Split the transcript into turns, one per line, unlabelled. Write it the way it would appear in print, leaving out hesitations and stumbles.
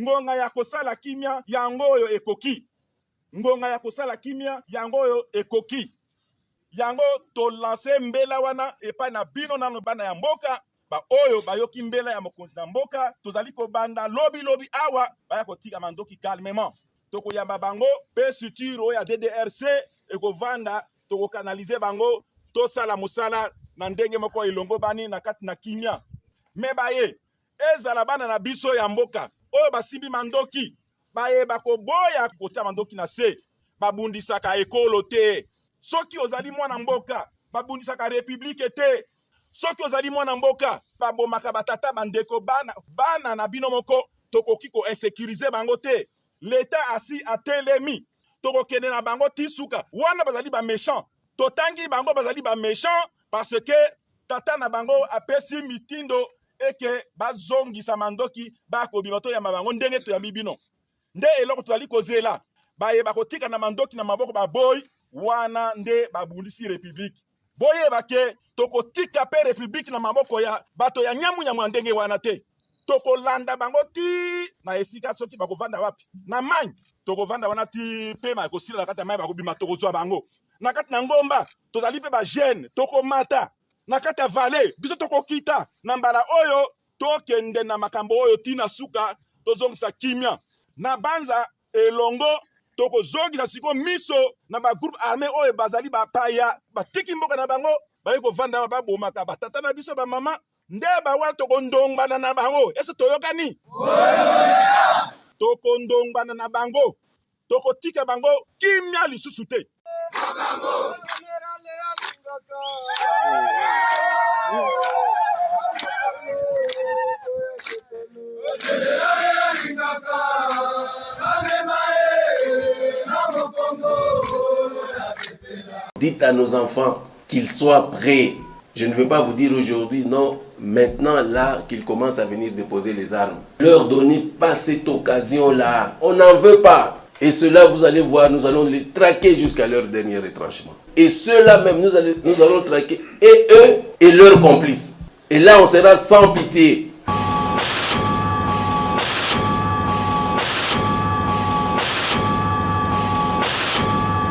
ngonga ya kosala kimia yango oyo ekoki. Ngonga ya kosala kimia yango oyo ekoki. Yango to lance mbela wana epai na bino nano bana ya mboka ba oyo bayoki mbela ya mokonzi na mboka tozali ko banda lobi awa baya kotika mandoki calmement. Toko yamba bango pe suturo ya DDRC ekovanda toko kanalize bango to sala musala na ndenge moko ilongo bani na kati na kimia. Me baye ezala bana na biso ya mboka oyo basimbi mandoki baye bakoboya kotia mandoki na se babundisaka ekolo te. Soki ozali mwana mboka babundisaka republike te. Soki ozali mwana mboka babomaka batata bandeko bana na bino moko tokoki ko insécuriser bango te. L'État asi atelemi tokokende na bango tisuka wana bazali ba méchant totangi bango bazali ba méchant parce que tata na bango apesi mitindo eke bazongisa mandoki bakobima to ya mabango ndenge to ya bibino nde eloko tozali kozela baye bakotika na mandoki na maboko baboy wana nde babundisi république boye bake tokotika pe république na maboko ya bato ya nyamu ndenge wana te. Tokolanda bango ti na esika soki bakovanda wapi na mai tokovanda wana ti pe ma kosila na kati ya mai bakobima tokozwa bango na kati na ngomba tozali pe ba jeune tokomata na kati ya vallée biso tokokita na mbala oyo tokende na makambo oyo tina suka tozongisa kimia na banza elongo tokozongisa siko miso na ba groupe armé oyo bazali bapaya batiki mboka na bango baye kovanda babomaka batata na biso ba mama nde bawa tokondongbana na bango. Ese toyokani? Tokondongbana na bango. Tokotika bango kimia lisusu te.
Dites à nos enfants qu'ils soient prêts. Je ne veux pas vous dire aujourd'hui, non, maintenant là qu'ils commencent à venir déposer les armes. Ne leur donnez pas cette occasion-là. On n'en veut pas. Et ceux-là, vous allez voir, nous allons les traquer jusqu'à leur dernier retranchement. Et ceux-là même, nous allons traquer et eux et leurs complices. Et là, on sera sans pitié.